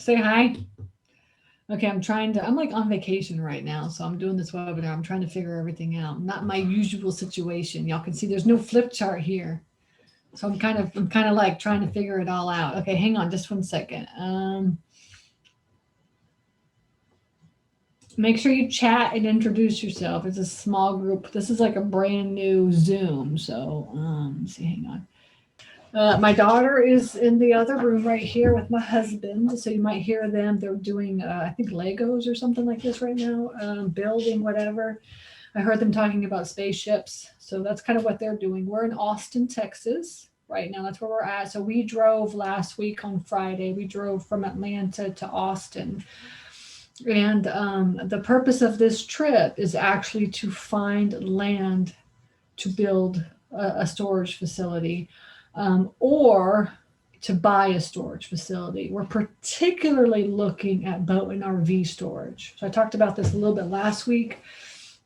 Say hi. Okay, I'm like on vacation right now, so I'm doing this webinar. I'm trying to figure everything out. Not my usual situation. Y'all can see there's no flip chart here. So I'm kind of like trying to figure it all out. Okay, hang on just 1 second. Make sure you chat and introduce yourself. It's a small group. This is like a brand new Zoom. So let's see, hang on. My daughter is in the other room right here with my husband, so you might hear them. They're doing, I think, Legos or something like this right now, building whatever. I heard them talking about spaceships, so that's kind of what they're doing. We're in Austin, Texas right now. That's where we're at. So we drove last week on Friday. We drove from Atlanta to Austin. And the purpose of this trip is actually to find land to build a storage facility, or to buy a storage facility. We're particularly looking at boat and RV storage. So I talked about this a little bit last week,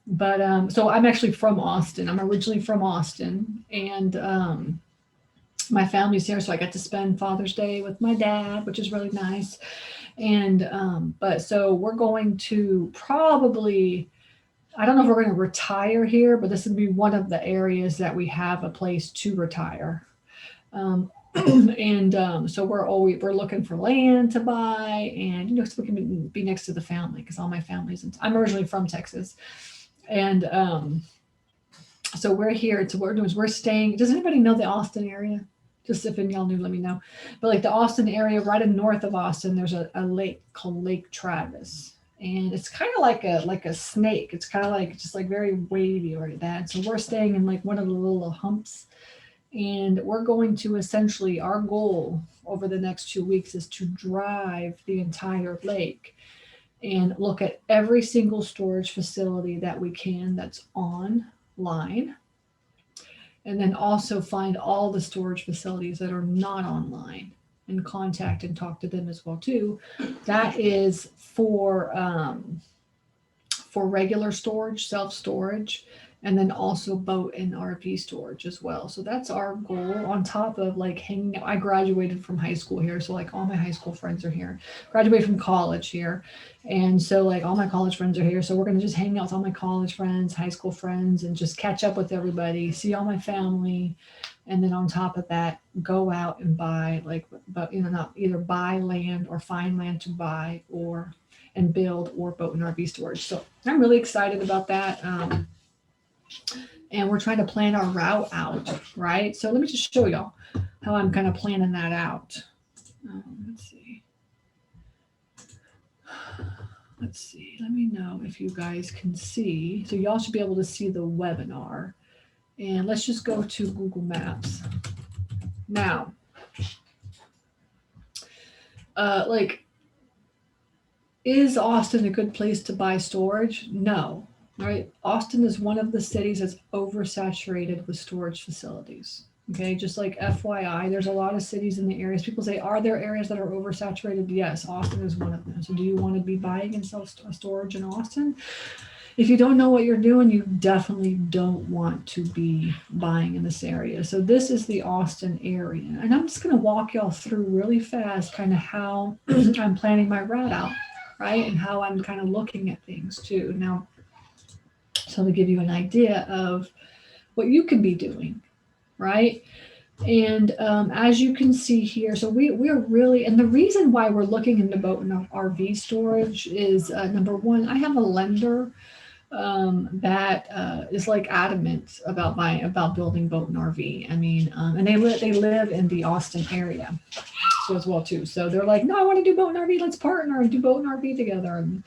but so I'm actually from Austin. I'm originally from Austin, and my family's here, so I got to spend Father's Day with my dad, which is really nice. And but so we're going to probably, I don't know if we're going to retire here, but this would be one of the areas that we have a place to retire. Um, and so we're looking for land to buy, and so we can be next to the family because all my family's I'm originally from Texas, and so we're here. So what we're doing is we're staying. Does anybody know the Austin area? Just if any y'all knew, let me know. But like the Austin area, right in north of Austin, there's a lake called Lake Travis, and it's kind of like a snake. It's kind of like just like very wavy like that. So we're staying in like one of the little humps, and we're going to essentially, our goal over the next 2 weeks is to drive the entire lake and look at every single storage facility that we can that's online, and then also find all the storage facilities that are not online and contact and talk to them as well too. That is for regular storage, self storage, and then also boat and RV storage as well. So that's our goal, on top of like hanging out. I graduated from high school here, so like all my high school friends are here. Graduated from college here. And so like all my college friends are here. So we're gonna just hang out with all my college friends, high school friends, and just catch up with everybody, see all my family. And then on top of that, go out and buy but not either buy land or find land to buy or and build, or boat and RV storage. So I'm really excited about that. And we're trying to plan our route out, right? So let me just show y'all how I'm kind of planning that out. Let's see. Let's see. Let me know if you guys can see. So y'all should be able to see the webinar. And let's just go to Google Maps. Now, is Austin a good place to buy storage? No. Right? Austin is one of the cities that's oversaturated with storage facilities. Okay, just like FYI, there's a lot of cities in the areas. People say, are there areas that are oversaturated? Yes, Austin is one of them. So do you want to be buying and self storage in Austin? If you don't know what you're doing, you definitely don't want to be buying in this area. So this is the Austin area. And I'm just going to walk y'all through really fast kind of how I'm planning my route out, right? And how I'm kind of looking at things too. Now, so to give you an idea of what you can be doing, right? And as you can see here, so we're really, and the reason why we're looking into boat and RV storage is number one, I have a lender that is like adamant about building boat and RV. I mean, and they live in the Austin area, so as well too. So they're like, no, I want to do boat and RV. Let's partner and do boat and RV together. And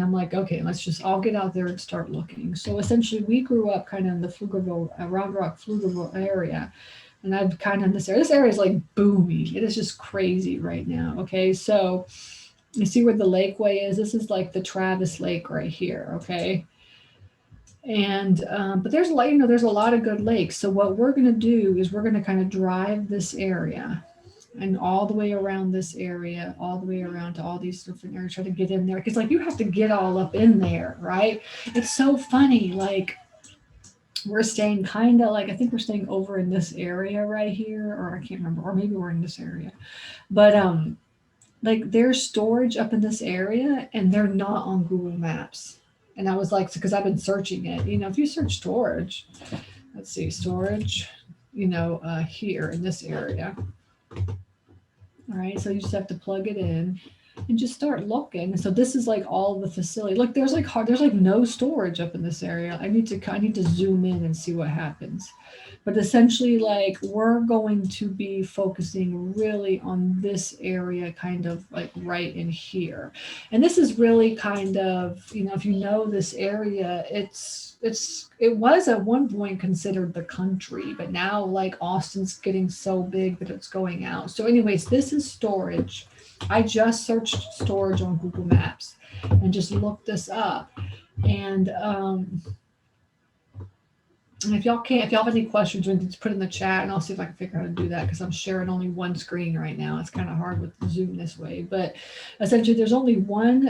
I'm like, okay, let's just all get out there and start looking. So essentially, we grew up kind of in the Pflugerville, Round Rock, Pflugerville area. And I've kind of in this area. This area is like booming. It is just crazy right now. Okay, so you see where the lakeway is? This is like the Travis Lake right here. Okay, and but there's there's a lot of good lakes. So what we're gonna do is we're gonna kind of drive this area and all the way around this area, all the way around to all these different areas, try to get in there. Because like you have to get all up in there, right? It's so funny. Like we're staying kind of like, I think we're staying over in this area right here, or I can't remember, or maybe we're in this area. But like there's storage up in this area and they're not on Google Maps. And I was like, because I've been searching it, if you search storage, let's see, storage, here in this area. All right, so you just have to plug it in and just start looking. So this is like all the facility. Look, there's like no storage up in this area. I need to zoom in and see what happens. But essentially, like we're going to be focusing really on this area, kind of like right in here. And this is really kind of, if you know this area, it was at one point considered the country, but now like Austin's getting so big that it's going out. So, anyways, this is storage. I just searched storage on Google Maps and just looked this up. And if y'all have any questions, just put in the chat, and I'll see if I can figure out how to do that because I'm sharing only one screen right now. It's kind of hard with Zoom this way, but essentially, there's only one.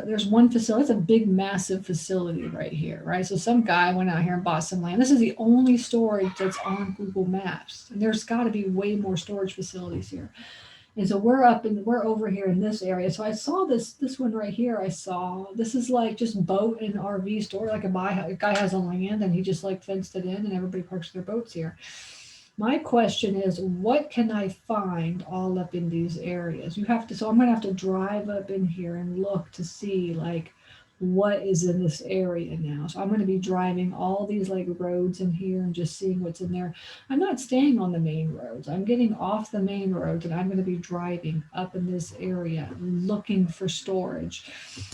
There's one facility. It's a big, massive facility right here, right? So some guy went out here and bought some land. This is the only storage that's on Google Maps, and there's got to be way more storage facilities here. And so we're over here in this area. So I saw this one right here. I saw this is like just boat and RV store. Like a guy has a land and he just like fenced it in and everybody parks their boats here. My question is, what can I find all up in these areas? So I'm gonna have to drive up in here and look to see like what is in this area now. So I'm going to be driving all these like roads in here and just seeing what's in there. I'm not staying on the main roads. I'm getting off the main roads and I'm going to be driving up in this area looking for storage.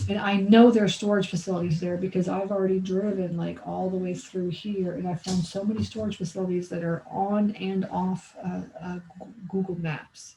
And I know there's storage facilities there because I've already driven like all the way through here and I found so many storage facilities that are on and off Google Maps.